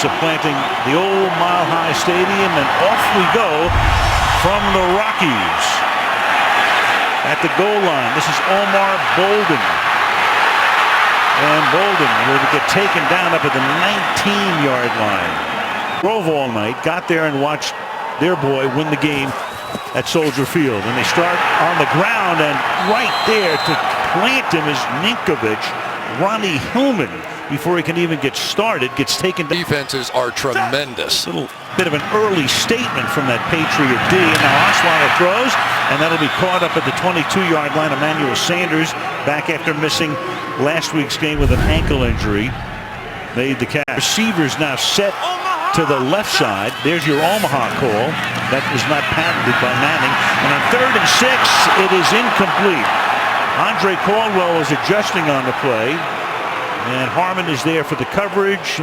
supplanting the old Mile High Stadium, and off we go from the Rockies. At the goal line, this is Omar Bolden. And Bolden will get taken down up at the 19-yard line. Drove all night, got there and watched their boy win the game at Soldier Field. And they start on the ground, and right there to plant him is Ninkovich. Ronnie Hillman, before he can even get started, gets taken down. Defenses are tremendous. A little bit of an early statement from that Patriot D. And now Osweiler throws, and that'll be caught up at the 22-yard line. Emmanuel Sanders, back after missing last week's game with an ankle injury, made the catch. Receivers now set to the left side. There's your Omaha call. That was not patented by Manning. And on 3rd and 6, it is incomplete. Andre Caldwell is adjusting on the play, and Harmon is there for the coverage.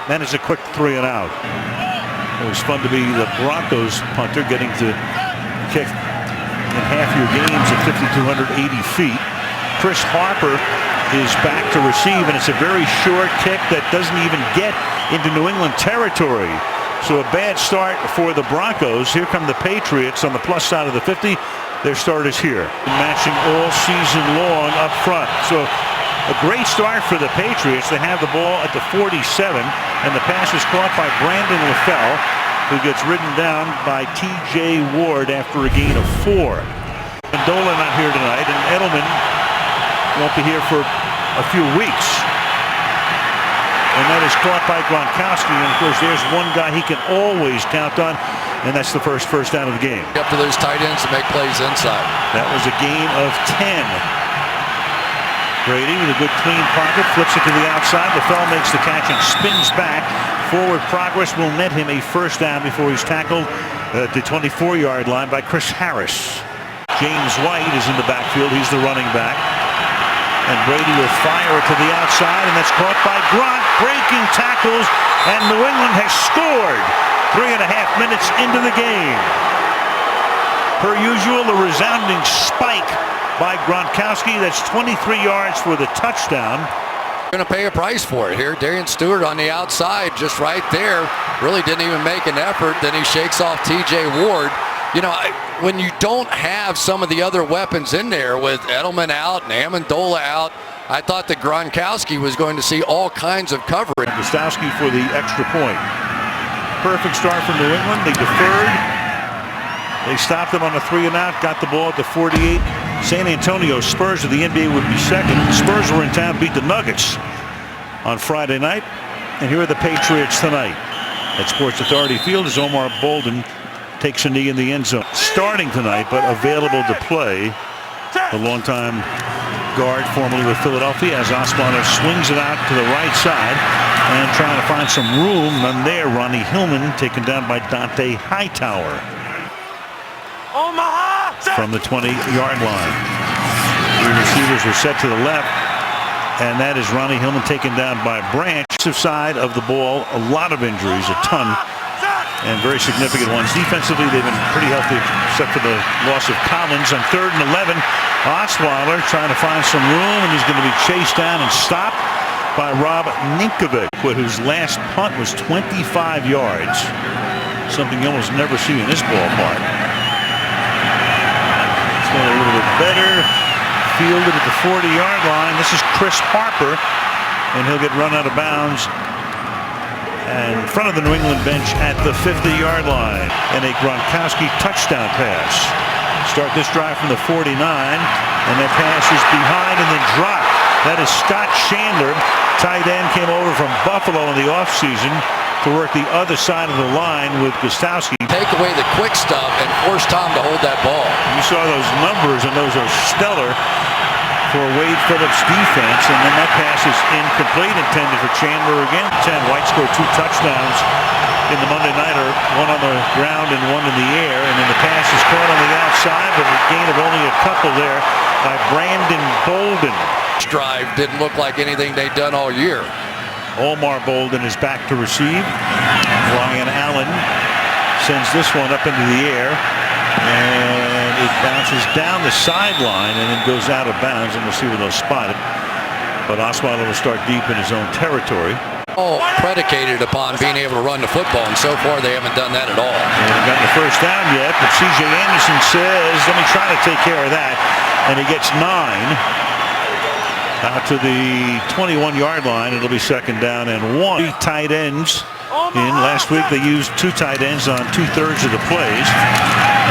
Then it's a quick 3 and out. It was fun to be the Broncos punter, getting to kick in half your games at 5,280 feet. Chris Harper is back to receive, and it's a very short kick that doesn't even get into New England territory. So a bad start for the Broncos. Here come the Patriots on the plus side of the 50. Their start is here. Matching all season long up front. So a great start for the Patriots. They have the ball at the 47, and the pass is caught by Brandon LaFell, who gets ridden down by T.J. Ward after a gain of 4. Mendola not here tonight, and Edelman won't be here for a few weeks. And that is caught by Gronkowski, and of course there's one guy he can always count on, and that's the first down of the game. Up to those tight ends to make plays inside. That was a gain of 10. Brady with a good clean pocket, flips it to the outside. LaFell makes the catch and spins back. Forward progress will net him a first down before he's tackled at the 24-yard line by Chris Harris. James White is in the backfield. He's the running back. And Brady will fire it to the outside, and that's caught by Gronk, breaking tackles, and New England has scored 3.5 minutes into the game. Per usual, a resounding spike by Gronkowski. That's 23 yards for the touchdown. Going to pay a price for it here. Darian Stewart on the outside, just right there. Really didn't even make an effort. Then he shakes off T.J. Ward. You know, when you don't have some of the other weapons in there with Edelman out and Amendola out, I thought that Gronkowski was going to see all kinds of coverage. Gostowski for the extra point. Perfect start from New England. They deferred. They stopped them on a 3 and out, got the ball at the 48. San Antonio Spurs of the NBA would be second. The Spurs were in town, beat the Nuggets on Friday night. And here are the Patriots tonight. At Sports Authority Field as Omar Bolden takes a knee in the end zone. Starting tonight, but available to play, the longtime guard formerly with Philadelphia, as Osweiler swings it out to the right side and trying to find some room. None there. Ronnie Hillman taken down by Dante Hightower from the 20-yard line. The receivers were set to the left, and that is Ronnie Hillman taken down by Branch. Side of the ball, a lot of injuries, a ton, and very significant ones. Defensively, they've been pretty healthy, except for the loss of Collins. On 3rd and 11, Osweiler trying to find some room, and he's going to be chased down and stopped by Rob Ninkovich, whose last punt was 25 yards. Something you almost never see in this ballpark. It's going a little bit better. Fielded at the 40-yard line. This is Chris Harper, and he'll get run out of bounds in front of the New England bench at the 50-yard line. And a Gronkowski touchdown pass. Start this drive from the 49, and that pass is behind and then dropped. That is Scott Chandler. Tight end came over from Buffalo in the offseason to work the other side of the line with Gostowski. Take away the quick stuff and force Tom to hold that ball. You saw those numbers, and those are stellar for Wade Phillips' defense, and then that pass is incomplete, intended for Chandler again. 10. White scored 2 touchdowns in the Monday Nighter, one on the ground and one in the air, and then the pass is caught on the outside, but a gain of only a couple there by Brandon Bolden. This drive didn't look like anything they'd done all year. Omar Bolden is back to receive. Ryan Allen sends this one up into the air, and it bounces down the sideline and then goes out of bounds, and we'll see where they'll spot it. But Osweiler will start deep in his own territory. All predicated upon being able to run the football, and so far they haven't done that at all. They haven't gotten the first down yet, but C.J. Anderson says, let me try to take care of that. And he gets 9 out to the 21-yard line. It'll be 2nd down and 1. 3 tight ends in. Last week they used 2 tight ends on 2/3 of the plays.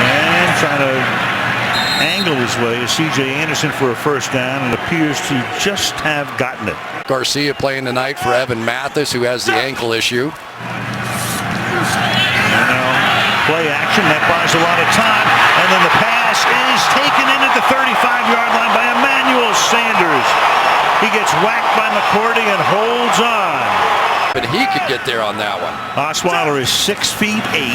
And trying to angle his way is C.J. Anderson for a first down, and appears to just have gotten it. Garcia playing tonight for Evan Mathis, who has the ankle issue. And now play action, that buys a lot of time, and then the pass is taken in at the 35-yard line by Emmanuel Sanders. He gets whacked by McCourty and holds on. But he could get there on that one. Osweiler is 6 feet 8.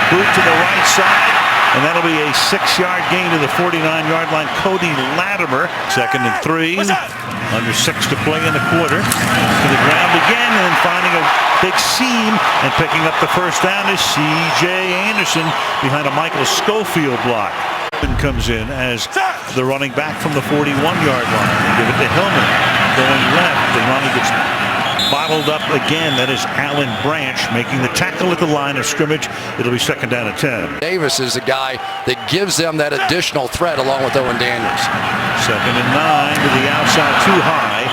Boot to the right side, and that'll be a 6-yard gain to the 49-yard line. Cody Latimer, 2nd and 3. Under 6 to play in the quarter. To the ground again, and then finding a big seam and picking up the first down is C.J. Anderson behind a Michael Schofield block. Comes in as the running back from the 41-yard line. They give it to Hillman going left, and Ronnie gets bottled up again. That is Alan Branch making the tackle at the line of scrimmage. It'll be 2nd down and 10. Davis is a guy that gives them that additional threat along with Owen Daniels. 2nd and 9 to the outside, too high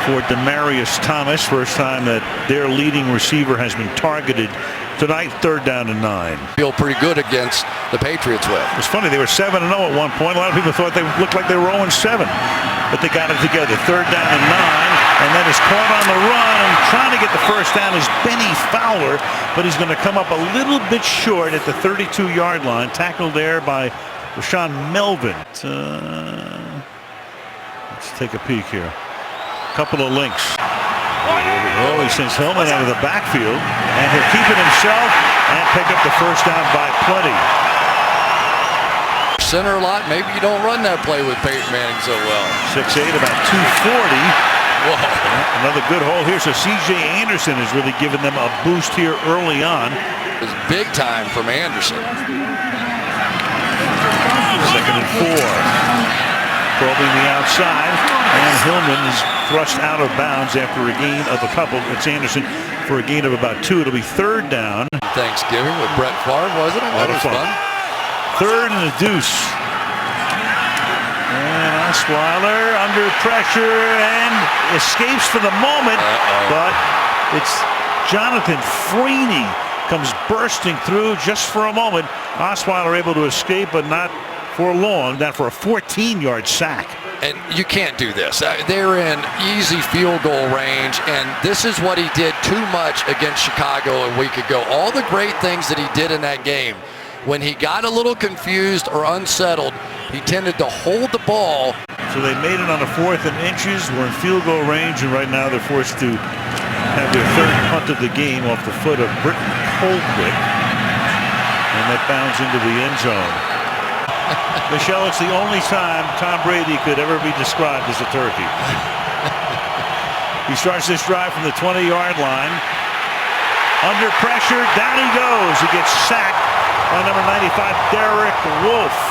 for Demarius Thomas. First time that their leading receiver has been targeted tonight. 3rd down and 9. Feel pretty good against the Patriots with. It was funny, they were 7-0 at one point. A lot of people thought they looked like they were 0-7, but they got it together. 3rd down and 9, and then is caught on the run, and trying to get the first down is Benny Fowler, but he's going to come up a little bit short at the 32-yard line. Tackled there by Rashawn Melvin. Let's take a peek here. Couple of links. Oh, he sends Hillman out of the backfield, and he'll keep it himself and pick up the first down by plenty. Center a lot. Maybe you don't run that play with Peyton Manning so well. 6'8", about 240. Whoa. Another good hole here. So C.J. Anderson has really given them a boost here early on. It was big time from Anderson. 2nd and 4. Probing the outside, and Hillman is thrust out of bounds after a gain of a couple. It's Anderson for a gain of about 2. It'll be 3rd down. Thanksgiving with Brett Favre, wasn't it? That was fun. 3rd and a deuce. And Osweiler under pressure and escapes for the moment, but it's Jonathan Freeney comes bursting through just for a moment. Osweiler able to escape, but not for long. That for a 14-yard sack. And you can't do this. They're in easy field goal range, and this is what he did too much against Chicago a week ago. All the great things that he did in that game. When he got a little confused or unsettled, he tended to hold the ball. So they made it on a 4th and inches. We're in field goal range, and right now they're forced to have their 3rd punt of the game off the foot of Britton Colquitt. And that bounds into the end zone. Michelle, it's the only time Tom Brady could ever be described as a turkey. He starts this drive from the 20-yard line. Under pressure, down he goes. He gets sacked by number 95, Derek Wolfe.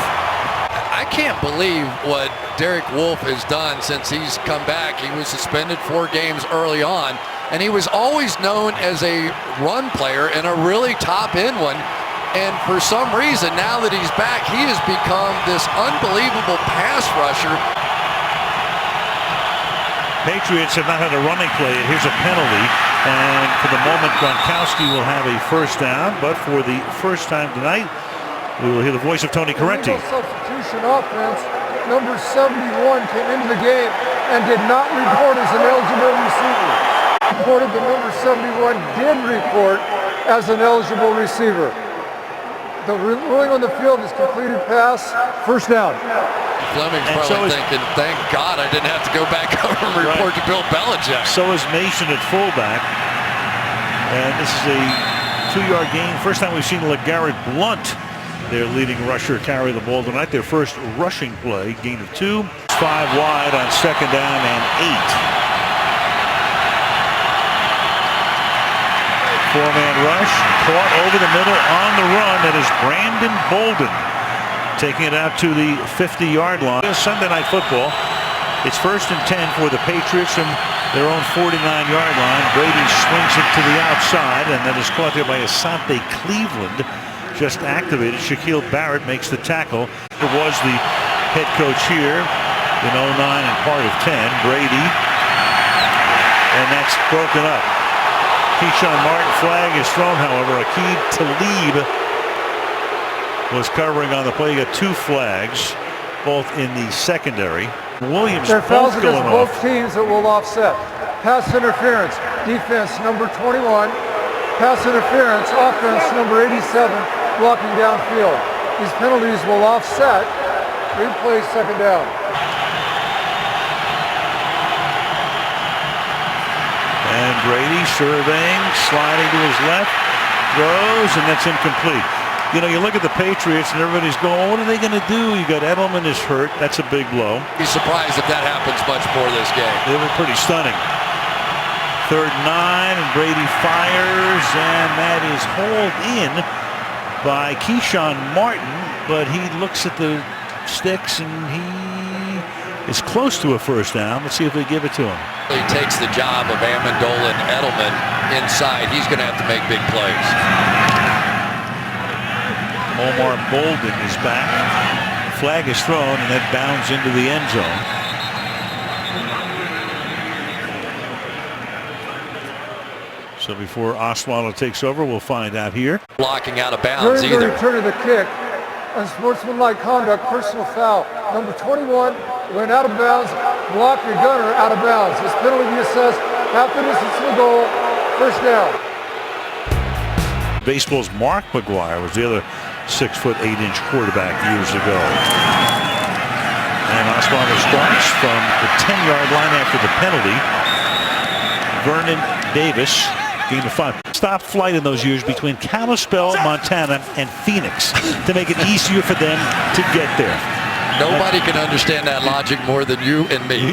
I can't believe what Derek Wolfe has done since he's come back. He was suspended 4 games early on, and he was always known as a run player and a really top-end one. And for some reason, now that he's back, he has become this unbelievable pass rusher. Patriots have not had a running play. Here's a penalty. And for the moment, Gronkowski will have a first down. But for the first time tonight, we will hear the voice of Tony Correcti. Substitution offense. Number 71 came into the game and did not report as an eligible receiver. Reported that number 71 did report as an eligible receiver. The ruling on the field is completed pass, first down. Fleming's probably thinking, thank God I didn't have to go back over and report to Bill Belichick. So is Mason at fullback. And this is a 2-yard gain. First time we've seen LeGarrette Blount, their leading rusher, carry the ball tonight. Their first rushing play, gain of 2. 5 wide on 2nd down and 8. 4-man rush, caught over the middle on the run. That is Brandon Bolden taking it out to the 50-yard line. Sunday Night Football. It's 1st and 10 for the Patriots from their own 49-yard line. Brady swings it to the outside, and that is caught there by Asante Cleveland. Just activated. Shaquille Barrett makes the tackle. It was the head coach here in 09 and part of 10, Brady. And that's broken up. Keyshawn Martin flag is thrown, however. Aqib Talib was covering on the play. You got 2 flags, both in the secondary. Williams There are fouls both going against off. both teams that will offset. Pass interference, defense number 21. Pass interference, offense number 87, blocking downfield. These penalties will offset. Replay, second down. And Brady surveying, sliding to his left, throws, and that's incomplete. You know, you look at the Patriots and everybody's going, what are they going to do? You got Edelman is hurt. That's a big blow. Be surprised if that happens much more this game. They were pretty stunning. 3rd and 9, and Brady fires, and that is hauled in by Keyshawn Martin, but he looks at the sticks and he is close to a first down. Let's see if they give it to him. He takes the job of Amendola and Edelman inside. He's going to have to make big plays. Omar Bolden is back. Flag is thrown, and that bounds into the end zone. So before Osweiler takes over, we'll find out here. Blocking out of bounds During the either. return of the kick, unsportsmanlike conduct, personal foul. Number 21 went out of bounds, blocked your gunner out of bounds. This penalty be assessed after distance to the goal, first down. Baseball's Mark McGuire was the other 6'8" quarterback years ago. And Osweiler starts from the 10-yard line after the penalty. Vernon Davis, gain of 5. Stop flight in those years between Kalispell, Montana, and Phoenix to make it easier for them to get there. Nobody can understand that logic more than you and me.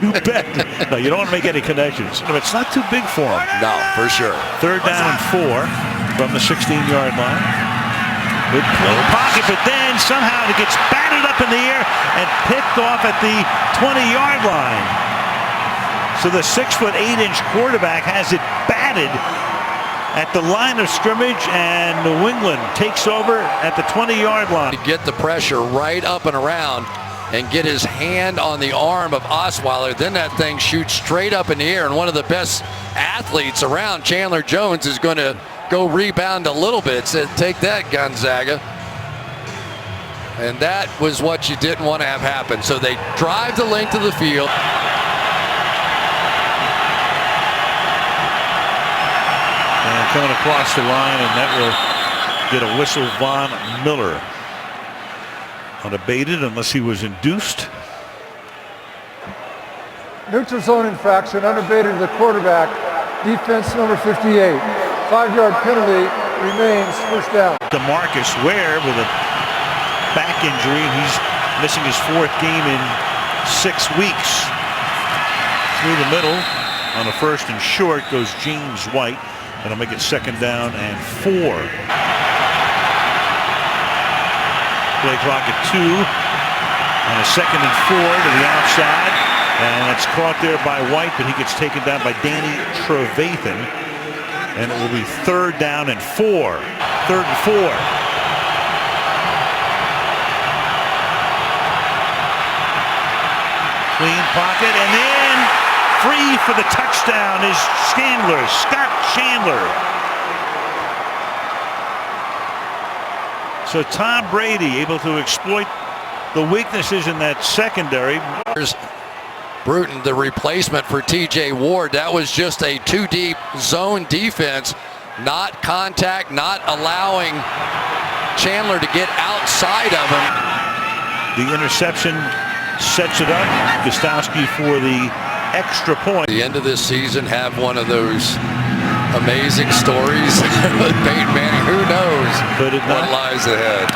You bet. No, you don't want to make any connections. No, it's not too big for them. No, for sure. 3rd down and 4 from the 16-yard line. Good clean pocket, but then somehow it gets batted up in the air and picked off at the 20-yard line. So the 6'8" quarterback has it batted at the line of scrimmage, and New England takes over at the 20-yard line. To get the pressure right up and around and get his hand on the arm of Osweiler, then that thing shoots straight up in the air, and one of the best athletes around, Chandler Jones, is going to go rebound a little bit. Said, take that, Gonzaga. And that was what you didn't want to have happen. So they drive the length of the field. And coming across the line, and that will get a whistle. Von Miller unabated unless he was induced. Neutral zone infraction, unabated to the quarterback. Defense number 58. 5-yard penalty remains, first down. DeMarcus Ware with a back injury. He's missing his 4th game in 6 weeks. Through the middle on a 1st and short goes James White. That'll make it 2nd down and 4. Play clock at 2 on a 2nd and 4 to the outside, and it's caught there by White, but he gets taken down by Danny Trevathan, and it will be 3rd down and 4. 3rd and 4. Clean pocket, and then free for the touchdown is Chandler, Scott Chandler. So Tom Brady able to exploit the weaknesses in that secondary. Here's Bruton, the replacement for TJ Ward. That was just a 2-deep zone defense, not contact, not allowing Chandler to get outside of him. The interception sets it up. Gostowski for the extra point. The end of this season have one of those amazing stories with Peyton Manning. Who knows what lies ahead.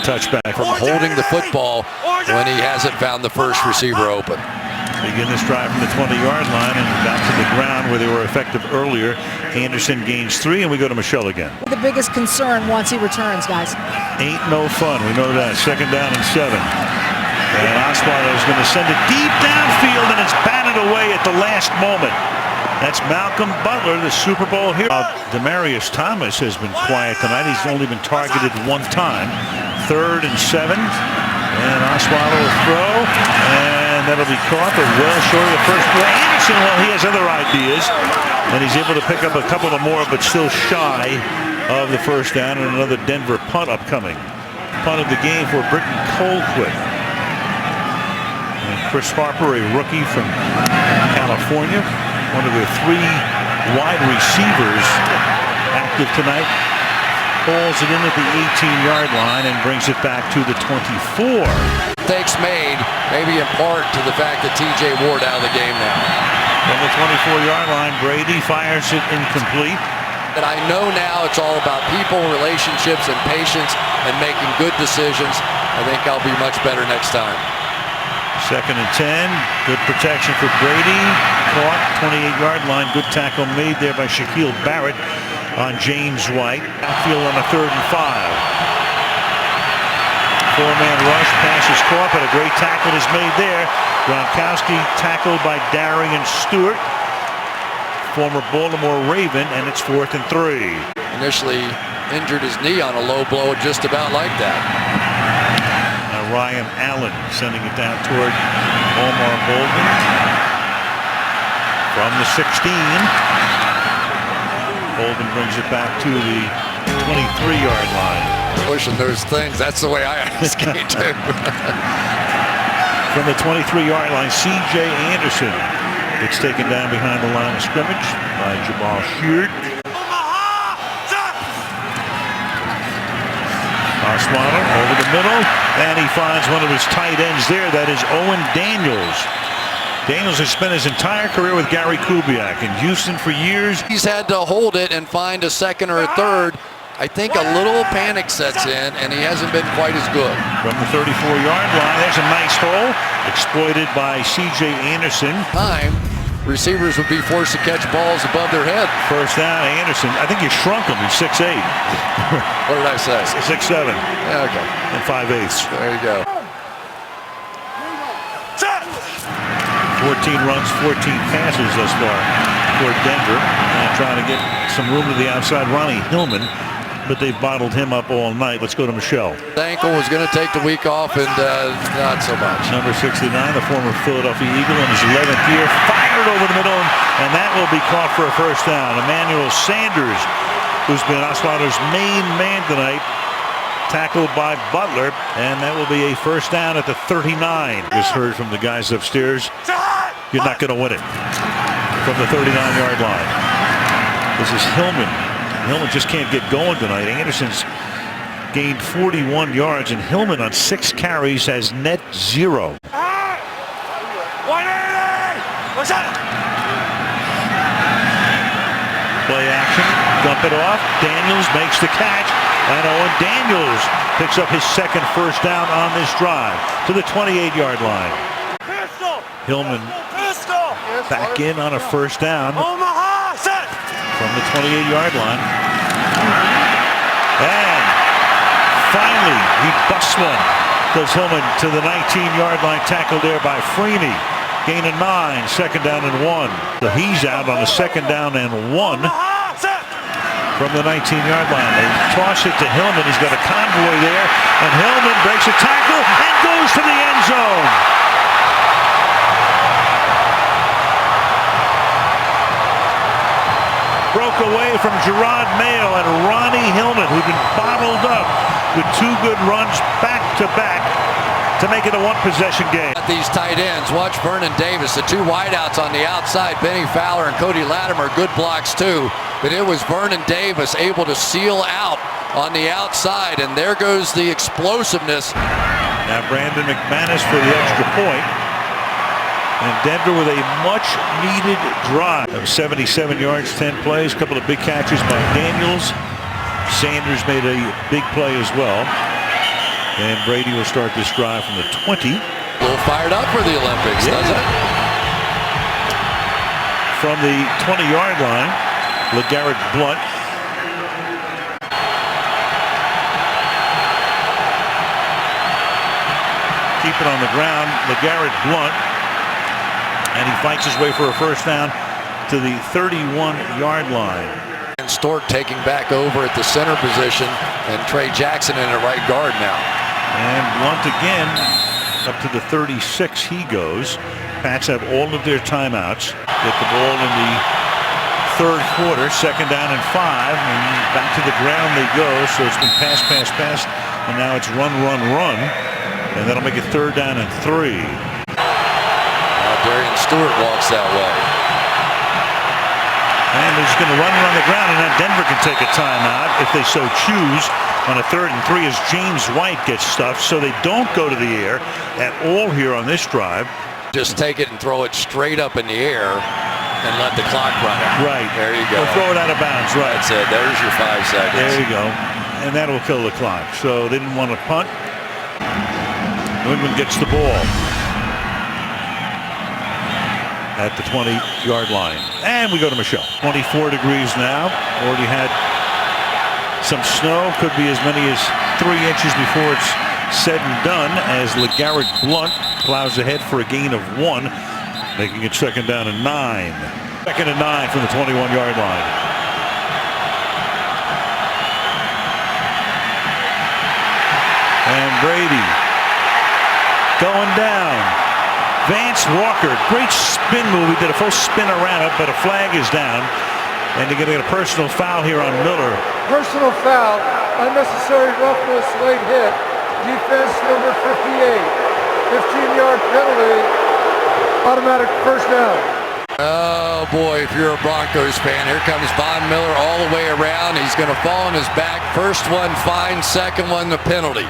Touchback From holding the football when he hasn't found the first receiver open. Begin this drive from the 20-yard line and back to the ground where they were effective earlier. Anderson gains 3, and we go to Michelle again. The biggest concern once he returns, guys. Ain't no fun. We know that. 2nd down and 7. And Osweiler is going to send it deep downfield, and it's batted away at the last moment. That's Malcolm Butler, the Super Bowl hero. Demaryius Thomas has been quiet tonight. He's only been targeted one time. 3rd and 7. And Osweiler will throw, and that'll be caught, but well short of the first play. Anderson, well, he has other ideas, and he's able to pick up a couple of more, but still shy of the first down, and another Denver punt upcoming. Punt of the game for Britton Colquitt. And Chris Harper, a rookie from California, one of their 3 wide receivers active tonight, pulls it in at the 18-yard line and brings it back to the 24. Mistakes made, maybe in part to the fact that TJ Ward out of the game now. From the 24-yard line, Brady fires it incomplete. And I know now it's all about people, relationships, and patience, and making good decisions. I think I'll be much better next time. 2nd and 10. Good protection for Brady. Caught, 28-yard line. Good tackle made there by Shaquille Barrett on James White. Backfield on a 3rd and 5. 4-man rush. Pass is caught, but a great tackle is made there. Gronkowski tackled by Darian Stewart, former Baltimore Raven, and it's 4th and 3. Initially injured his knee on a low blow, just about like that. Now Ryan Allen sending it down toward Omar Bolden from the 16. Bolden brings it back to the 23-yard line. Pushing those things, that's the way I skate too. From the 23-yard line, C.J. Anderson gets taken down behind the line of scrimmage by Jamal Sheard. Osweiler over the middle, and he finds one of his tight ends there. That is Owen Daniels. Daniels has spent his entire career with Gary Kubiak in Houston for years. He's had to hold it and find a 2nd or a 3rd. I think a little panic sets in, and he hasn't been quite as good. From the 34-yard line, there's a nice hole exploited by C.J. Anderson. Receivers would be forced to catch balls above their head. First down, Anderson. I think you shrunk him. He's 6'8". What did I say? 6'7". Yeah, okay. And 5/8. There you go. 14 runs, 14 passes thus far for Denver. Trying to get some room to the outside. Ronnie Hillman, but they've bottled him up all night. Let's go to Michelle. The ankle was going to take the week off, and not so much. Number 69, the former Philadelphia Eagle in his 11th year, fired over the middle, and that will be caught for a first down. Emmanuel Sanders, who's been Osweiler's main man tonight, tackled by Butler, and that will be a first down at the 39. Just heard from the guys upstairs, you're not going to win it from the 39-yard line. This is Hillman. Hillman just can't get going tonight. Anderson's gained 41 yards, and Hillman on 6 carries has net 0. 180! What's that? Play action, dump it off. Daniels makes the catch, and Owen Daniels picks up his 2nd first down on this drive to the 28-yard line. Pistol! Hillman Pistol! back in on a first down Omaha! Set! from the 28-yard line. And finally, he busts one. Does Hillman to the 19-yard line, tackled there by Freeney. Gain of 9, 2nd down and 1. So he's out on a 2nd down and 1 from the 19-yard line. They toss it to Hillman. He's got a convoy there, and Hillman breaks a tackle and goes to the end zone. Broke away from Gerard Mayo and Ronnie Hillman, who'd been bottled up with 2 good runs back-to-back to make it a 1-possession game. These tight ends, watch Vernon Davis, the 2 wideouts on the outside, Benny Fowler and Cody Latimer, good blocks too, but it was Vernon Davis able to seal out on the outside, and there goes the explosiveness. Now Brandon McManus for the extra point, and Denver with a much-needed drive of 77 yards, 10 plays, a couple of big catches by Daniels. Sanders made a big play as well. And Brady will start this drive from the 20. A little fired up for the Olympics, doesn't it? From the 20-yard line, LeGarrette Blount. keep it on the ground. LeGarrette Blount. And he fights his way for a first down to the 31-yard line. And Stork taking back over at the center position, and Trey Jackson in at right guard now. And Blount again up to the 36 he goes. Pats have all of their timeouts. Get the ball in the third quarter, second down and 5, and back to the ground they go. So it's been pass, pass, pass, and now it's run, run, run, and that'll make it third down and 3. Darian Stewart walks that way. And they're just going to run it on the ground, and now Denver can take a timeout if they so choose on a 3rd and 3 as James White gets stuffed, so they don't go to the air at all here on this drive. Just take it and throw it straight up in the air and let the clock run out. Right. There you go. Or throw it out of bounds. Right. That's it. There's your 5 seconds. There you go. And that'll kill the clock. So they didn't want to punt. New England gets the ball at the 20-yard line. And we go to Michelle. 24 degrees now. Already had some snow. Could be as many as 3 inches before it's said and done as LeGarrette Blount plows ahead for a gain of 1, making it second down and 9. Second and 9 from the 21-yard line. And Brady going down. Vance Walker, great spin move. He did a full spin around it, but a flag is down. And they're going to get a personal foul here on Miller. Personal foul, unnecessary roughness, late hit. Defense number 58. 15-yard penalty, automatic first down. Oh boy, if you're a Broncos fan, here comes Von Miller all the way around. He's going to fall on his back. First one fine, second one the penalty.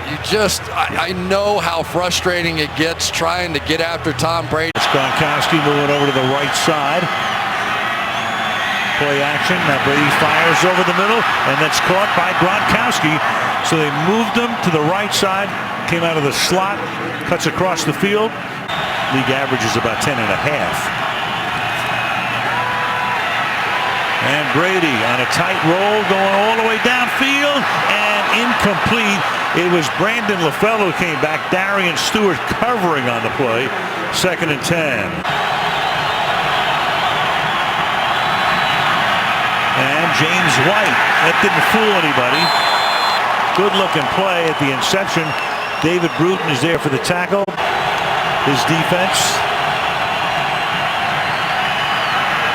I know how frustrating it gets trying to get after Tom Brady. It's Gronkowski moving over to the right side. Play action. Now Brady fires over the middle, and that's caught by Gronkowski. So they moved him to the right side, came out of the slot, cuts across the field. League average is about 10.5. And Brady on a tight roll going all the way downfield and incomplete. It was Brandon LaFell who came back. Darian Stewart covering on the play. Second and 10. And James White. That didn't fool anybody. Good looking play at the inception. David Bruton is there for the tackle. His defense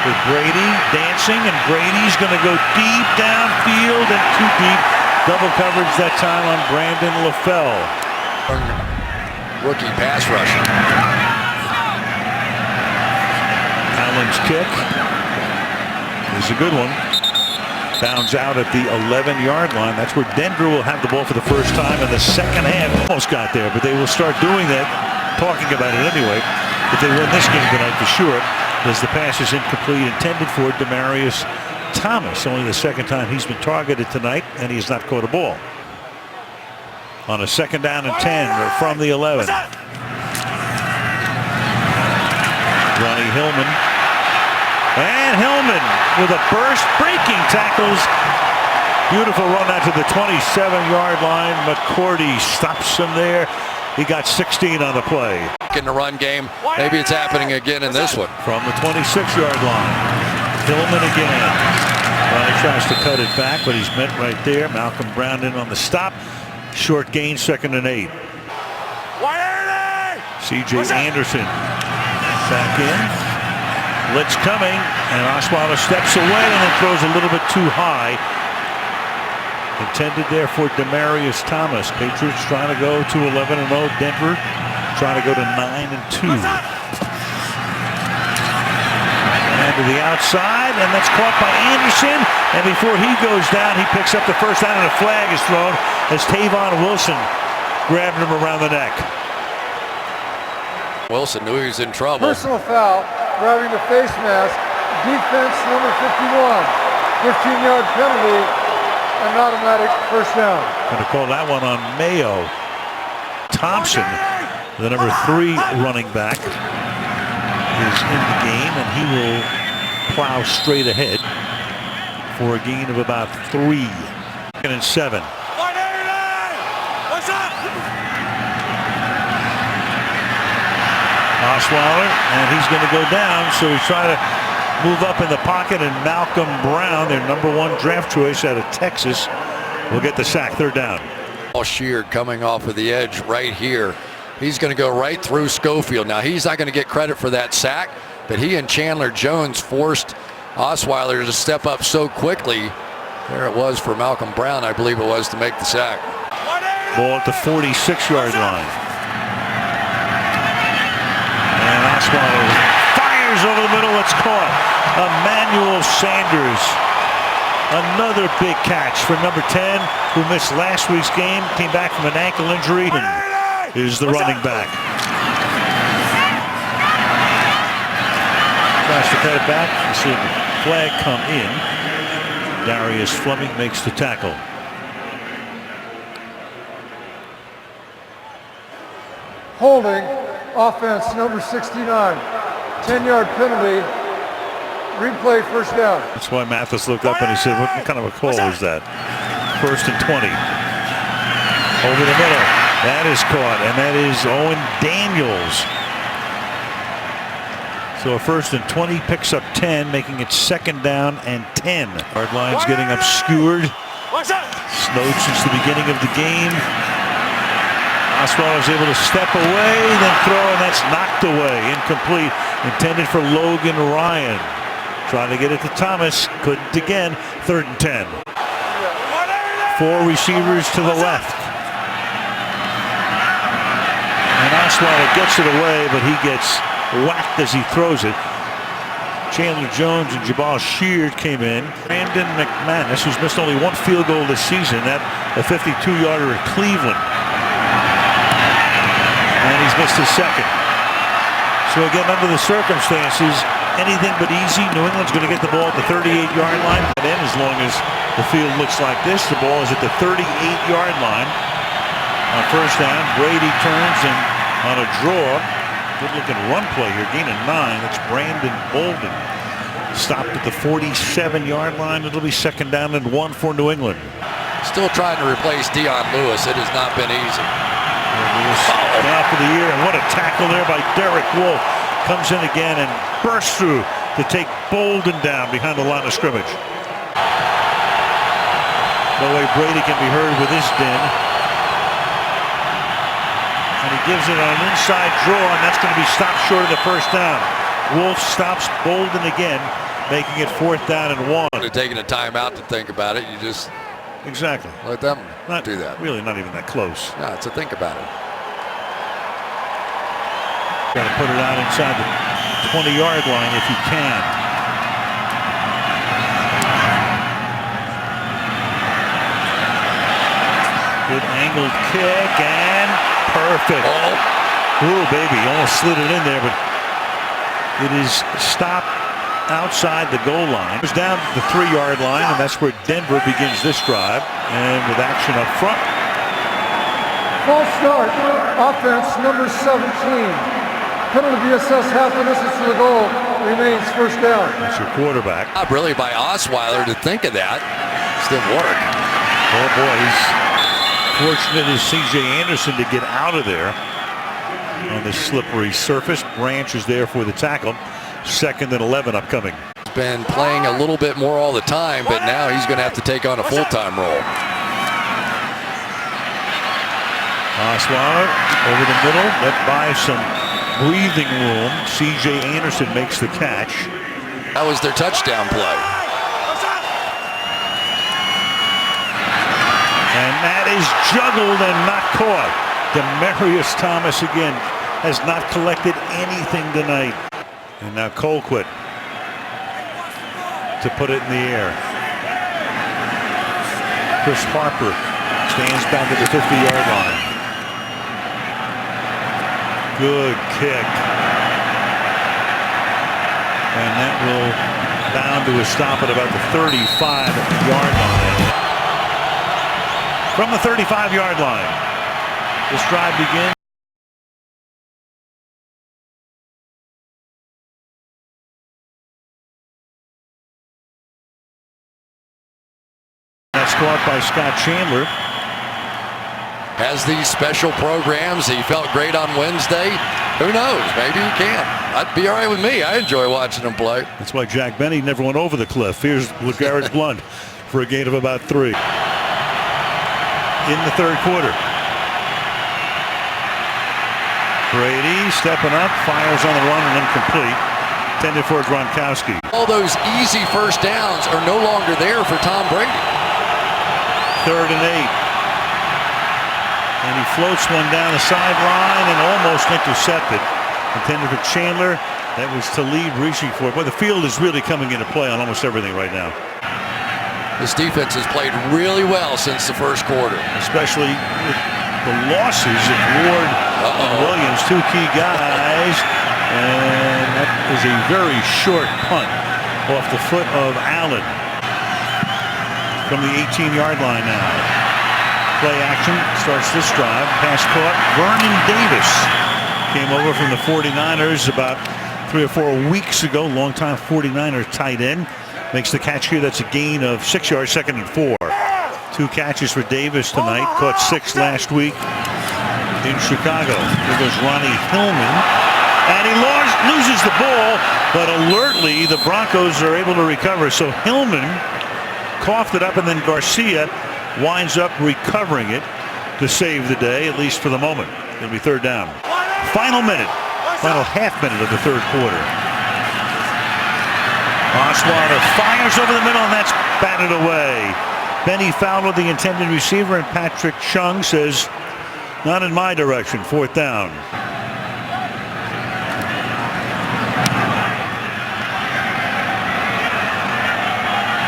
with Brady dancing, and Brady's going to go deep downfield and too deep. Double coverage that time on Brandon LaFell. Rookie pass rusher. Allen's kick is a good one. Bounds out at the 11-yard line. That's where Denver will have the ball for the first time in the second half. Almost got there, but they will start doing that, talking about it anyway. If they win this game tonight for sure, as the pass is incomplete, intended for Demaryius Thomas. Only the second time he's been targeted tonight, and he has not caught a ball. On a second down and 10 from the 11. Ronnie Hillman. And Hillman with a burst, breaking tackles. Beautiful run out to the 27-yard line. McCourty stops him there. He got 16 on the play. In the run game, maybe it's happening again in this one. From the 26-yard line. Hillman again. Ronnie tries to cut it back, but he's met right there. Malcolm Brown in on the stop. Short gain, second and 8. C.J. Anderson back in. Blitz coming, and Osweiler steps away and then throws a little bit too high. Intended there for Demaryius Thomas. Patriots trying to go to 11-0. Denver trying to go to 9-2. And to the outside, and that's caught by Anderson. And before he goes down, he picks up the first down, and a flag is thrown as Tavon Wilson grabbed him around the neck. Wilson knew he was in trouble. Personal foul, grabbing the face mask. Defense number 51. 15-yard penalty, an automatic first down. Going to call that one on Mayo. Thompson, the number 3 running back, is in the game, and he will plow straight ahead for a gain of about 3. Second and 7. What's up? Osweiler, and he's going to go down, so he's trying to move up in the pocket, and Malcolm Brown, their #1 draft choice out of Texas, will get the sack. 3rd down. Sheard coming off of the edge right here. He's going to go right through Schofield. Now, he's not going to get credit for that sack, but he and Chandler Jones forced Osweiler to step up so quickly. There it was for Malcolm Brown, I believe it was, to make the sack. Ball at the 46-yard line. And Osweiler fires over the middle. It's caught. Emmanuel Sanders. Another big catch for number 10, who missed last week's game, came back from an ankle injury, and is the running back. Tries to cut it back. You see the flag come in. Darius Fleming makes the tackle. Holding, offense number 69, 10-yard penalty, replay, first down. That's why Mathis looked up and he said, what kind of a call is that? 1st and 20. Over the middle. That is caught, and that is Owen Daniels. So a 1st and 20, picks up 10, making it 2nd down and 10. Hard line's getting obscured. Snowed since the beginning of the game. Osweiler is able to step away, then throw, and that's knocked away. Incomplete. Intended for Logan Ryan. Trying to get it to Thomas. Couldn't again. 3rd and 10. 4 receivers to the left. And Osweiler gets it away, but he gets whacked as he throws it. Chandler Jones and Jabal Sheard came in. Brandon McManus, who's missed only 1 field goal this season, at a 52-yarder at Cleveland. And he's missed his 2nd. So again, under the circumstances, anything but easy. New England's going to get the ball at the 38-yard line. And then, as long as the field looks like this, the ball is at the 38-yard line. On 1st down, Brady turns, and on a draw, good-looking run play here, gain of 9. That's Brandon Bolden. Stopped at the 47-yard line. It'll be 2nd down and 1 for New England. Still trying to replace Dion Lewis. It has not been easy. Down for the year, and what a tackle there by Derek Wolfe. Comes in again and bursts through to take Bolden down behind the line of scrimmage. No way Brady can be heard with his din. And he gives it on an inside draw, and that's going to be stopped short of the 1st down. Wolfe stops Bolden again, making it 4th down and 1. Taking a timeout to think about it. You just exactly let them not do that. Really, not even that close. No, to think about it. Got to put it out inside the 20-yard line if you can. Good angled kick, and perfect. Oh, baby, almost slid it in there, but it is stopped outside the goal line. It's down to the 3-yard line, and that's where Denver begins this drive. And with action up front. False start, offense number 17. Penalty be assessed half a distance to the goal, remains 1st down. That's your quarterback. Not really by Osweiler to think of that. It didn't work. Oh boy, he's fortunate as C.J. Anderson to get out of there on this slippery surface. Branch is there for the tackle. 2nd and 11 upcoming. He's been playing a little bit more all the time, but now he's going to have to take on a full-time role. Osweiler over the middle, let by some breathing room. C.J. Anderson makes the catch. That was their touchdown play. And that is juggled and not caught. Demaryius Thomas again has not collected anything tonight. And now Colquitt to put it in the air. Chris Harper stands back at the 50-yard line. Good kick. And that will bound to a stop at about the 35-yard line. From the 35-yard line, this drive begins. That's caught by Scott Chandler. Has these special programs. He felt great on Wednesday. Who knows? Maybe he can. That'd be all right with me. I enjoy watching him play. That's why Jack Benny never went over the cliff. Here's LeGarrette Blount for a gain of about 3. In the third quarter. Brady stepping up, fires on the run and incomplete. Intended for Gronkowski. All those easy first downs are no longer there for Tom Brady. 3rd and 8. And he floats one down the sideline and almost intercepted. Intended for Chandler. That was Talib reaching for it. But the field is really coming into play on almost everything right now. This defense has played really well since the first quarter. Especially with the losses of Ward and Williams, 2 key guys. And that is a very short punt off the foot of Allen. From the 18-yard line now. Play action starts this drive. Pass caught. Vernon Davis came over from the 49ers about 3 or 4 weeks ago. Longtime 49er tight end. Makes the catch here. That's a gain of 6 yards, 2nd and 4. 2 catches for Davis tonight. Caught 6 last week in Chicago. There goes Ronnie Hillman. And he loses the ball, but alertly the Broncos are able to recover. So Hillman coughed it up, and then Garcia winds up recovering it to save the day, at least for the moment. It'll be 3rd down. Final half minute of the third quarter. Osweiler fires over the middle, and that's batted away. Benny fouled with the intended receiver, and Patrick Chung says, not in my direction. 4th down.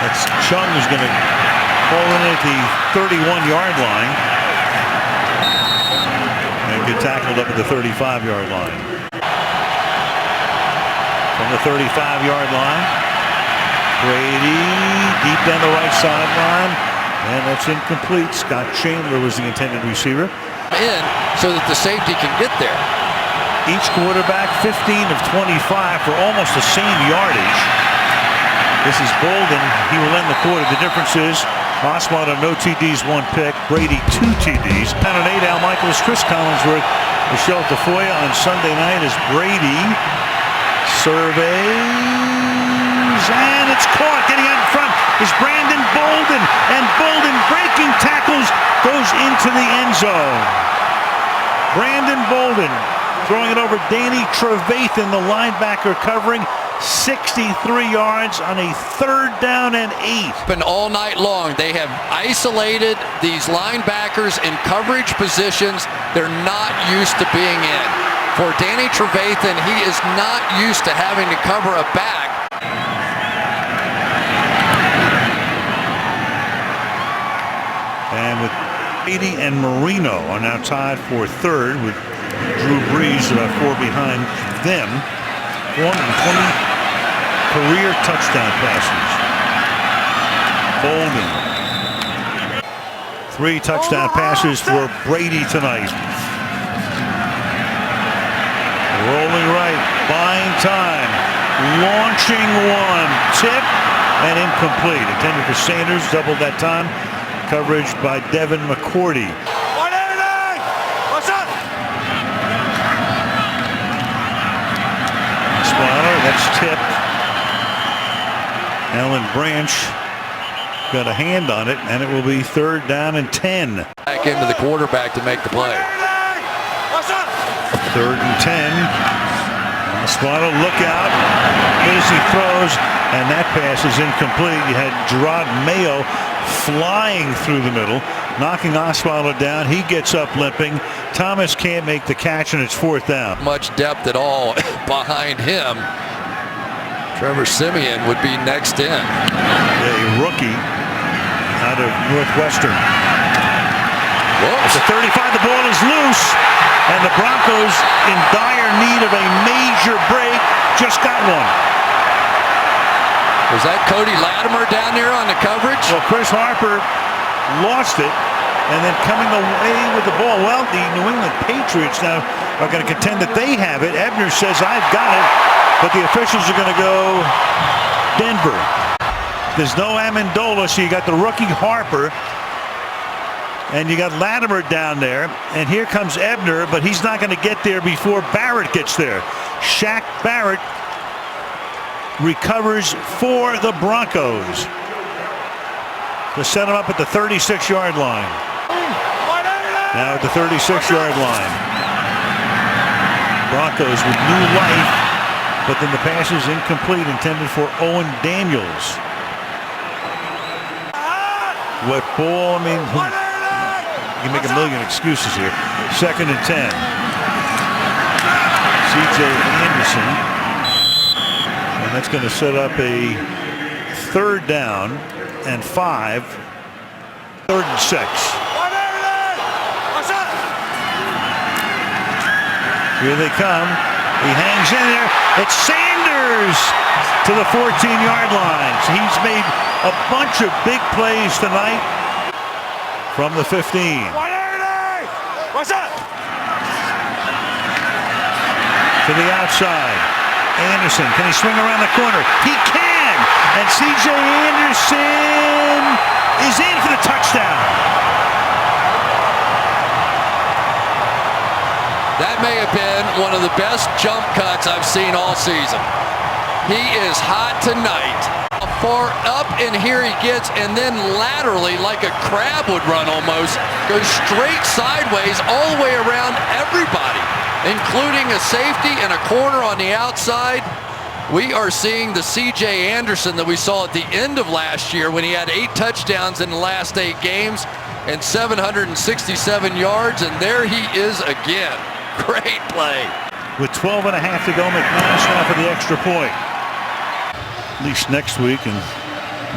That's Chung is going to fall in at the 31-yard line and get tackled up at the 35-yard line. From the 35-yard line, Brady deep down the right sideline, and that's incomplete. Scott Chandler was the intended receiver. In so that the safety can get there. Each quarterback 15 of 25 for almost the same yardage. This is Bolden. He will end the quarter. The difference is Osweiler, no TDs, 1 pick. Brady, 2 TDs. Pound and 8, Al Michaels, Chris Collinsworth, Michelle Tafoya on Sunday night as Brady surveys, and it's caught. Getting out in front is Brandon Bolden, and Bolden breaking tackles goes into the end zone. Brandon Bolden throwing it over Danny Trevathan, the linebacker, covering 63 yards on a 3rd down and 8. Been all night long. They have isolated these linebackers in coverage positions they're not used to being in. For Danny Trevathan, he is not used to having to cover a back. And with Brady and Marino are now tied for 3rd, with Drew Brees about 4 behind them. 420 career touchdown passes. Bolden. 3 touchdown passes for Brady tonight. Rolling right, buying time, launching one, tip, and incomplete. Intended for Sanders, doubled that time. Coverage by Devin McCourty. 189! What's up? Spoiler, that's tipped. Alan Branch got a hand on it, and it will be 3rd down and 10. Back into the quarterback to make the play. What's up? 3rd and 10. Osweiler, look out. As he throws, and that pass is incomplete. You had Gerard Mayo flying through the middle, knocking Osweiler down. He gets up limping. Thomas can't make the catch, and it's 4th down. Much depth at all behind him. Trevor Siemian would be next in. A rookie out of Northwestern. Whoops. At the 35, the ball is loose, and the Broncos in dire need of a major break just got one. Was that Cody Latimer down there on the coverage? Well, Chris Harper lost it, and then coming away with the ball. Well, the New England Patriots now are going to contend that they have it. Ebner says, I've got it, but the officials are going to go Denver. There's no Amendola, so you got the rookie Harper And you got Latimer down there. And here comes Ebner, but he's not going to get there before Barrett gets there. Shaq Barrett recovers for the Broncos to set him up at the 36-yard line. Now at the 36-yard line. Broncos with new life, but then the pass is incomplete, intended for Owen Daniels. What ball? I mean, you can make a million excuses here. 2nd and 10. C.J. Anderson. And that's going to set up a 3rd down and 5. 3rd and 6. Here they come. He hangs in there. It's Sanders to the 14-yard line. So he's made a bunch of big plays tonight from the 15. What's up? To the outside. Anderson, can he swing around the corner? He can! And C.J. Anderson is in for the touchdown. That may have been one of the best jump cuts I've seen all season. He is hot tonight. Far up, and here he gets, and then laterally, like a crab would run almost, goes straight sideways all the way around everybody, including a safety and a corner on the outside. We are seeing the C.J. Anderson that we saw at the end of last year when he had 8 touchdowns in the last 8 games and 767 yards, and there he is again. Great play. With 12 and a half to go, McManus now for the extra point. At least next week, and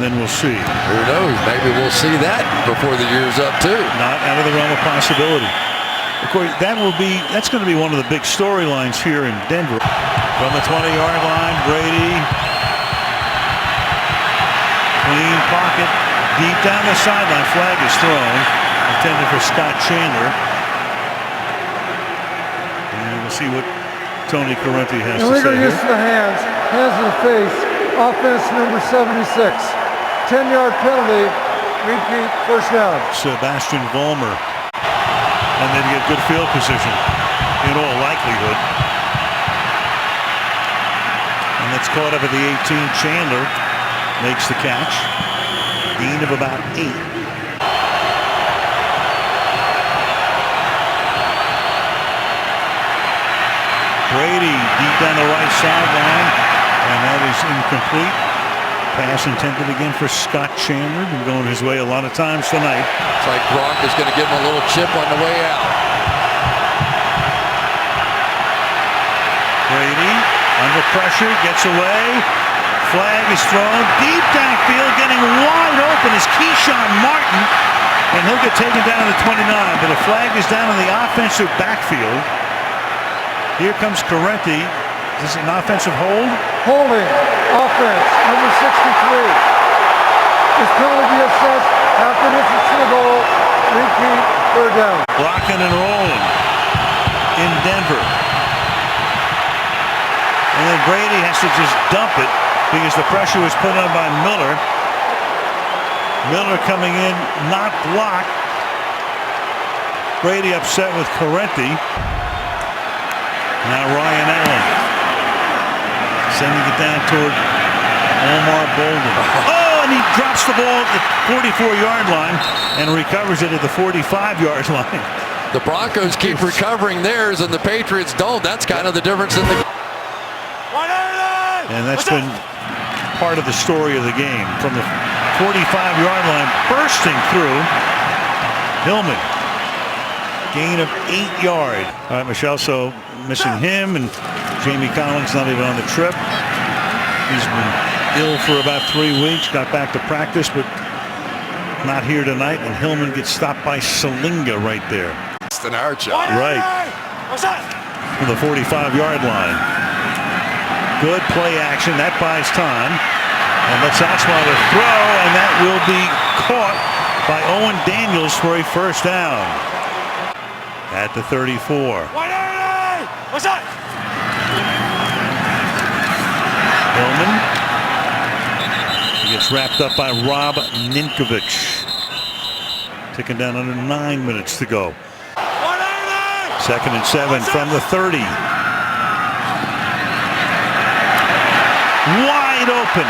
then we'll see. Who knows? Maybe we'll see that before the year's up too. Not out of the realm of possibility. Of course, that's going to be one of the big storylines here in Denver. From the 20-yard line, Brady. Clean pocket. Deep down the sideline. Flag is thrown. Intended for Scott Chandler. We'll see what Tony Correnti has to say. Illegal use of the hands to the face, offense number 76. 10-yard penalty, repeat, 1st down. Sebastian Vollmer. And then get good field position in all likelihood. And that's caught up at the 18. Chandler makes the catch. Gain of about 8. Brady deep down the right sideline, and that is incomplete. Pass intended again for Scott Chandler, been going his way a lot of times tonight. It's like Gronk is going to give him a little chip on the way out. Brady under pressure, gets away. Flag is thrown deep downfield, getting wide open is Keyshawn Martin, and he'll get taken down to the 29. But a flag is down in the offensive backfield. Here comes Correnti. Is this an offensive hold? Holding, offense, number 63. This penalty be assessed after this is to the goal. Repeat, 3rd down. Rocking and rolling in Denver. And then Brady has to just dump it because the pressure was put on by Miller. Miller coming in, not blocked. Brady upset with Correnti. Now Ryan Allen sending it down toward Omar Bolden. Oh, and he drops the ball at the 44-yard line and recovers it at the 45-yard line. The Broncos keep recovering theirs, and the Patriots don't. That's kind of the difference in the. And that's been part of the story of the game. From the 45-yard line, bursting through, Hillman. Gain of 8 yards. All right, Michelle, so missing him, and Jamie Collins not even on the trip. He's been ill for about 3 weeks, got back to practice, but not here tonight. And Hillman gets stopped by Salinga right there. It's an our job. Right. From the 45-yard line. Good play action. That buys time. And let's Osweiler throw, and that will be caught by Owen Daniels for a 1st down. At the 34. What's up? Hillman. He gets wrapped up by Rob Ninkovich. Ticking down under 9 minutes to go. 180! Second and 7 from the 30. Wide open.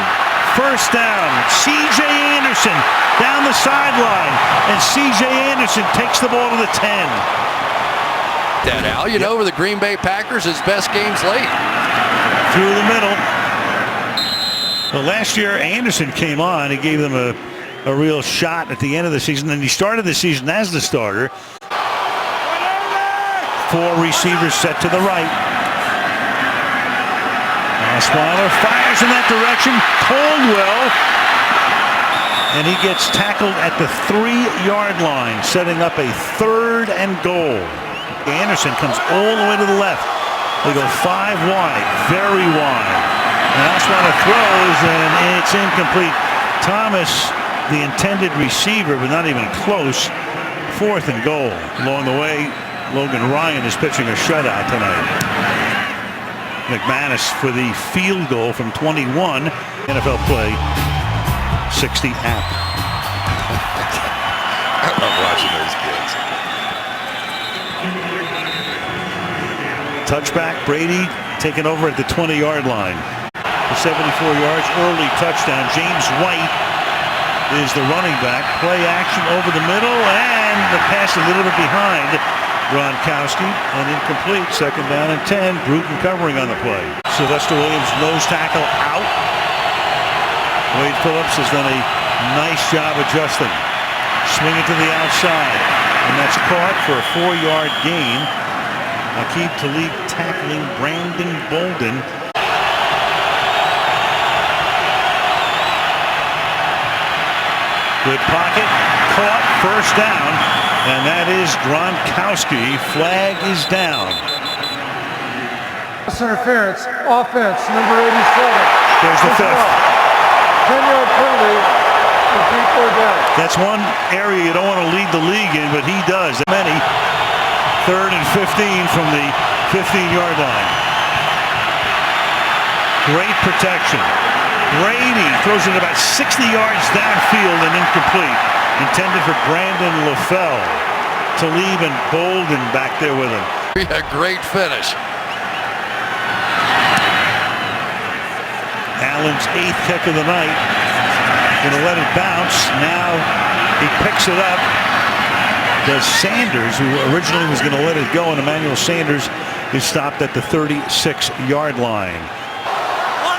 First down. C.J. Anderson down the sideline. And C.J. Anderson takes the ball to the 10. That Al, you know, with the Green Bay Packers, his best game's late. Through the middle. Well, last year, Anderson came on. He gave them a real shot at the end of the season. And he started the season as the starter. 4 receivers set to the right. Osweiler fires in that direction. Caldwell. And he gets tackled at the 3-yard line, setting up a 3rd and goal. Anderson comes all the way to the left. They go 5 wide, very wide. And Osweiler throws, and it's incomplete. Thomas, the intended receiver, but not even close. 4th and goal. Along the way, Logan Ryan is pitching a shutout tonight. McManus for the field goal from 21. NFL play, 60 app. I love watching those kids. Touchback, Brady taking over at the 20-yard line. For 74 yards, early touchdown. James White is the running back. Play action over the middle, and the pass a little bit behind Gronkowski, and incomplete. Second down and 10. Bruton covering on the play. Sylvester Williams nose tackle out. Wade Phillips has done a nice job adjusting. Swing it to the outside, and that's caught for a 4-yard gain. Aqib Talib tackling Brandon Bolden. Good pocket, caught, first down, and that is Gronkowski. Flag is down. Interference, offense, number 87. There's the 5th. 10-yard penalty for 3-4 down. That's one area you don't want to lead the league in, but he does. Many. 3rd and 15 from the 15-yard line. Great protection. Brady throws it about 60 yards downfield and incomplete. Intended for Brandon LaFell. Talib and Bolden back there with him. A great finish. Allen's 8th kick of the night. Gonna let it bounce. Now he picks it up. Does Sanders, who originally was gonna let it go, and Emmanuel Sanders is stopped at the 36-yard line.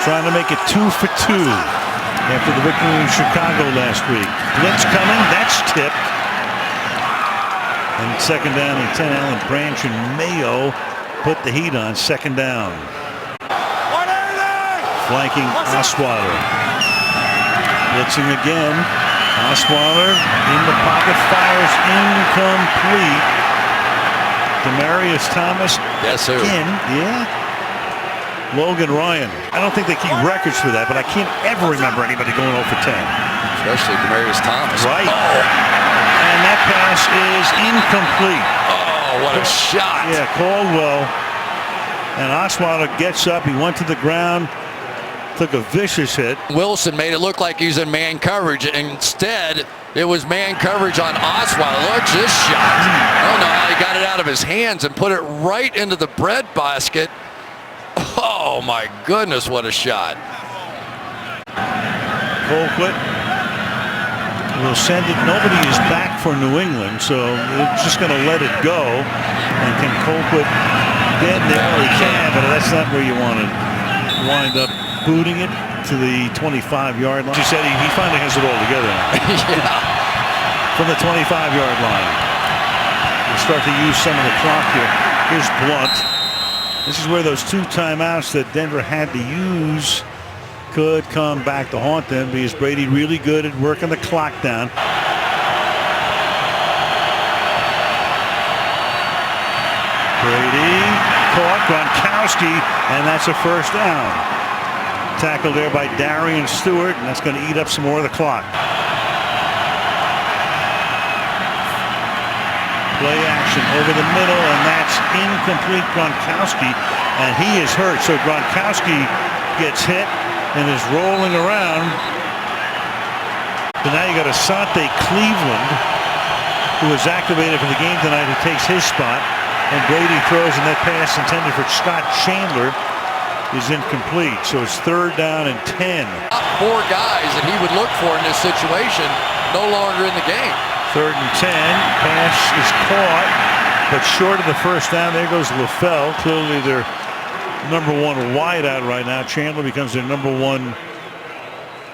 Trying to make it 2 for 2 after the victory in Chicago last week. Blitz coming, that's tipped. And second down and 10. Allen Branch and Mayo put the heat on second down. 180! Flanking Osweiler. Blitzing again. Osweiler in the pocket, fires incomplete. Demaryius Thomas. Yes, sir. Again, yeah. Logan Ryan. I don't think they keep records for that, but I can't ever remember anybody going 0 for 10. Especially Demaryius Thomas. Right. Oh. And that pass is incomplete. Oh, what a shot. Yeah, Caldwell. And Osweiler gets up. He went to the ground. Took a vicious hit. Wilson made it look like he's in man coverage. Instead, it was man coverage on Osweiler. Look at this shot. I don't know how he got it out of his hands and put it right into the bread basket. Oh my goodness, what a shot. Colquitt will send it. Nobody is back for New England, so they're just going to let it go. And can Colquitt get there? Well, he can, but that's not where you want to wind up. Booting it to the 25-yard line. He said he finally has it all together now. Yeah. From the 25-yard line. We'll start to use some of the clock here. Here's Blunt. This is where those 2 timeouts that Denver had to use could come back to haunt them, because Brady really good at working the clock down. Brady caught Gronkowski, and that's a first down. Tackled there by Darian Stewart, and that's going to eat up some more of the clock. Play action over the middle, and that's incomplete. Gronkowski, and he is hurt. So Gronkowski gets hit and is rolling around. So now you got Asante Cleveland who was activated for the game tonight, who takes his spot. And Brady throws, and that pass intended for Scott Chandler is incomplete. So it's 3rd down and 10. 4 guys that he would look for in this situation no longer in the game. 3rd and 10. Pass is caught, but short of the first down. There goes LaFell. Clearly their number 1 wideout right now. Chandler becomes their number 1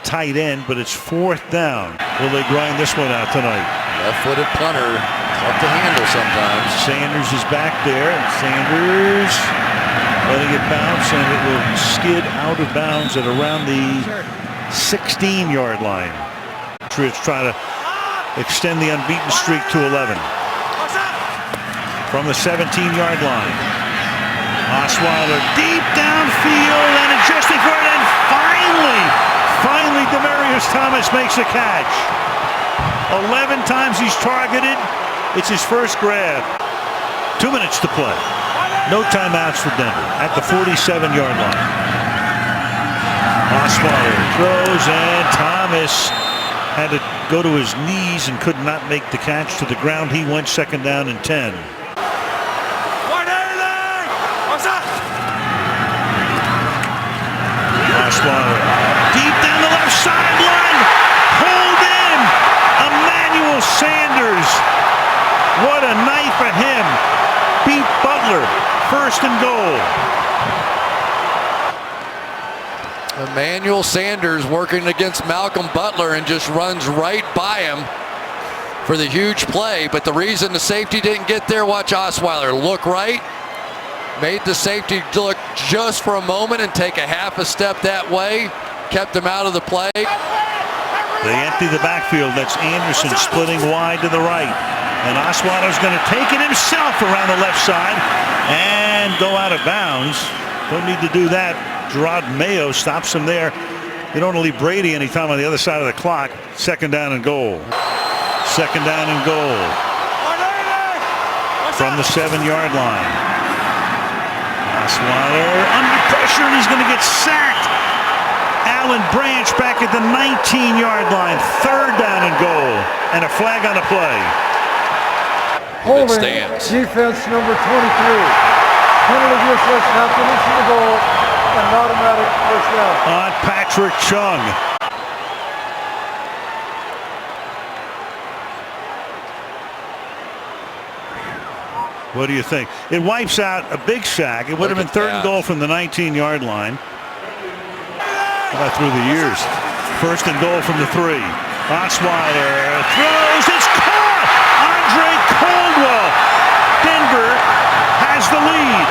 tight end, but it's 4th down. Will they grind this one out tonight? Left-footed punter, tough to handle sometimes. Sanders is back there, and Sanders letting it bounce, and it will skid out of bounds at around the 16-yard line. Patriots try to extend the unbeaten streak to 11. From the 17-yard line. Osweiler deep downfield and adjusting for it, and finally Demaryius Thomas makes a catch. 11 times he's targeted. It's his first grab. 2 minutes to play. No timeouts for Denver at the 47-yard line. Osweiler throws, and Thomas had to go to his knees and could not make the catch. To the ground he went. 2nd down and 10. Osweiler deep down the left sideline. Pulled in. Emmanuel Sanders. What a night for him. Beat Butler. 1st and goal. Emmanuel Sanders working against Malcolm Butler and just runs right by him for the huge play. But the reason the safety didn't get there, watch Osweiler look right. Made the safety look just for a moment and take a half a step that way. Kept him out of the play. They empty the backfield. That's Anderson splitting wide to the right. And Osweiler's going to take it himself around the left side and go out of bounds. Don't need to do that. Gerard Mayo stops him there. They don't want to leave Brady any time on the other side of the clock. 2nd down and goal. 2nd down and goal. From the 7-yard line. Osweiler under pressure, and he's going to get sacked. Alan Branch back at the 19-yard line. 3rd down and goal. And a flag on the play. Holding defense number 23. Penalty against us, half the reach of the goal, and an automatic first down. On Patrick Chung. What do you think? It wipes out a big sack. It would have been 3rd and goal from the 19-yard line. How about through the years? 1st and goal from the 3. Osweiler throws. It's caught! Andre Caldwell. Denver has the lead.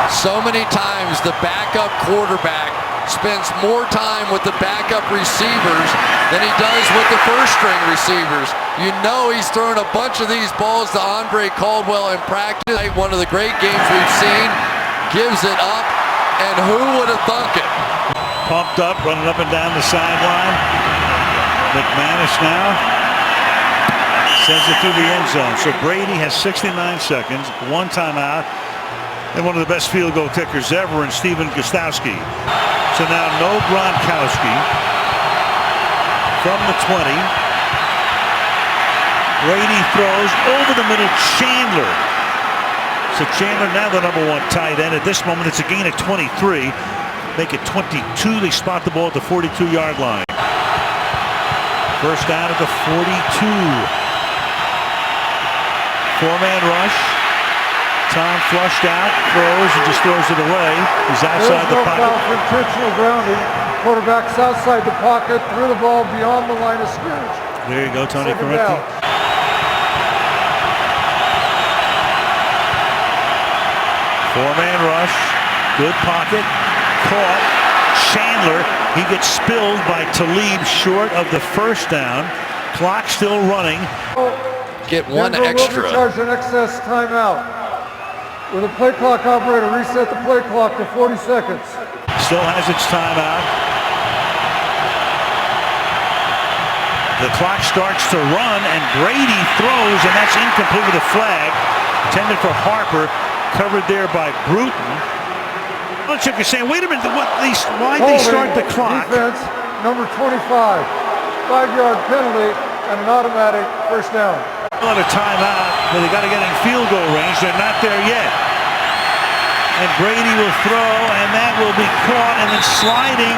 So many times the backup quarterback spends more time with the backup receivers than he does with the first-string receivers. You know he's throwing a bunch of these balls to Andre Caldwell in practice. One of the great games we've seen. Gives it up, and who would have thunk it? Pumped up, running up and down the sideline. McManus now sends it through the end zone. So Brady has 69 seconds, 1 timeout, and one of the best field goal kickers ever in Stephen Gostkowski. So now no Gronkowski from the 20. Brady throws over the middle. Chandler. So Chandler now the number 1 tight end. At this moment it's a gain of 23. Make it 22. They spot the ball at the 42-yard line. First down at the 42. 4-man rush. Tom flushed out, throws, and just throws it away. He's outside the pocket. Foul for intentional grounding. Quarterback's outside the pocket, threw the ball beyond the line of scrimmage. There you go, Tony Corretti. 4-man rush, good pocket, caught. Chandler, he gets spilled by Talib short of the first down. Clock still running. Get one Denver extra. will be charged an excess timeout. With a play clock operator, reset the play clock to 40 seconds. Still has its timeout. The clock starts to run, and Brady throws, and that's incomplete with a flag. Intended for Harper, covered there by Bruton. Belichick is saying, wait a minute, why'd they start the clock? Defense, number 25. 5-yard penalty and an automatic first down. On a timeout, but they got to get in field goal range. They're not there yet. And Brady will throw, and that will be caught, and then sliding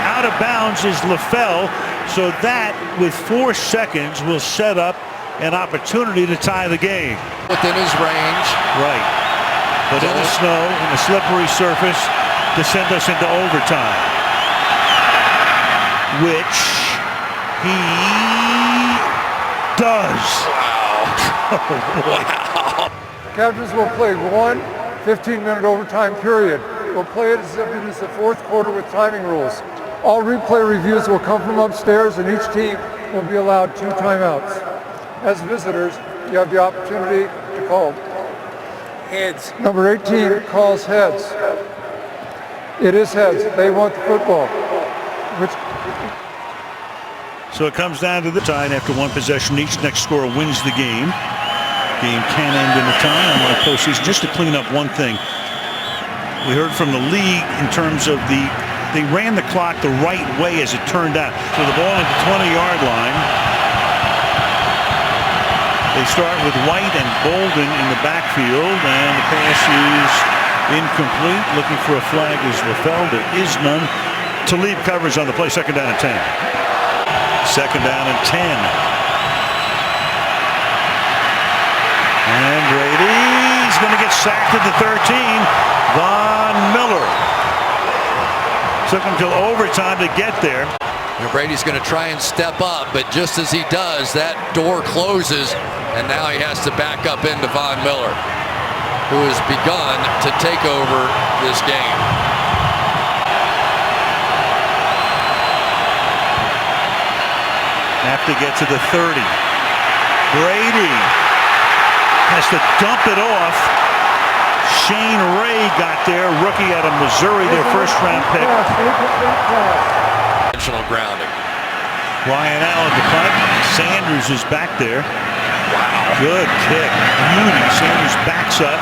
out of bounds is LaFell. So that, with 4 seconds, will set up an opportunity to tie the game. Within his range. Right. But in the snow, in the slippery surface, to send us into overtime. Which he does. Wow. Captains will play one 15-minute overtime period. We'll play it as if it is the fourth quarter with timing rules. All replay reviews will come from upstairs, and each team will be allowed 2 timeouts. As visitors, you have the opportunity to call heads. Number 18 calls heads. It is heads. They want the football. So it comes down to the tie after one possession each. Next scorer wins the game. Game can end in a tie on my postseason. Just to clean up one thing, we heard from the league in terms of they ran the clock the right way as it turned out. So the ball at the 20-yard line. They start with White and Bolden in the backfield, and the pass is incomplete. Looking for a flag is LaFell. There is none. Talib covers on the play. Second down and 10. Second down and 10. And Brady's going to get sacked at the 13. Von Miller. Took him till overtime to get there. And Brady's going to try and step up, but just as he does, that door closes, and now he has to back up into Von Miller, who has begun to take over this game. Have to get to the 30. Brady has to dump it off. Shane Ray got there, rookie out of Missouri, their first-round pick. Intentional grounding. Ryan Allen to punt. Sanders is back there. Wow. Good kick. Beauty. Sanders backs up.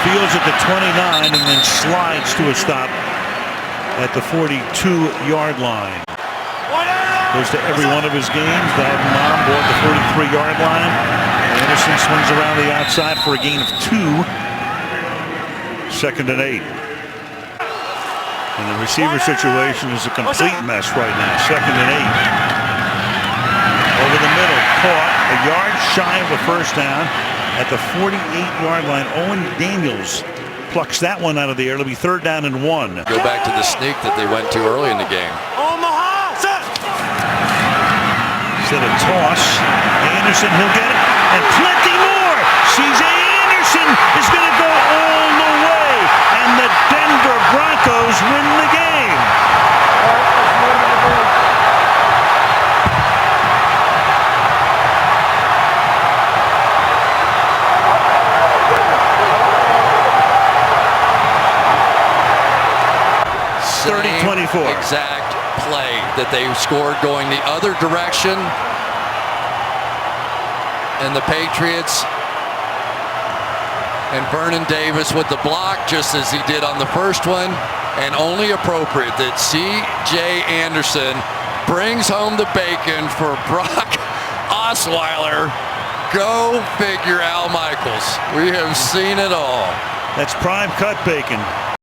Fields at the 29 and then slides to a stop at the 42-yard line. Goes to every one of his games. That on board the 43-yard line. Anderson swings around the outside for a gain of 2. Second and 8. And the receiver situation is a complete mess right now. Second and 8. Over the middle, caught a yard shy of a first down at the 48-yard line. Owen Daniels plucks that one out of the air. It'll be third down and 1. Go back to the sneak that they went to early in the game. Instead of toss, Anderson, he'll get it, and plenty more. C.J. Anderson is going to go all the way, and the Denver Broncos win the game. Same 30-24. Exact play that they scored going the other direction, and the Patriots and Vernon Davis with the block just as he did on the first one, and only appropriate that C.J. Anderson brings home the bacon for Brock Osweiler. Go figure, Al Michaels. We have seen it all. That's prime cut bacon.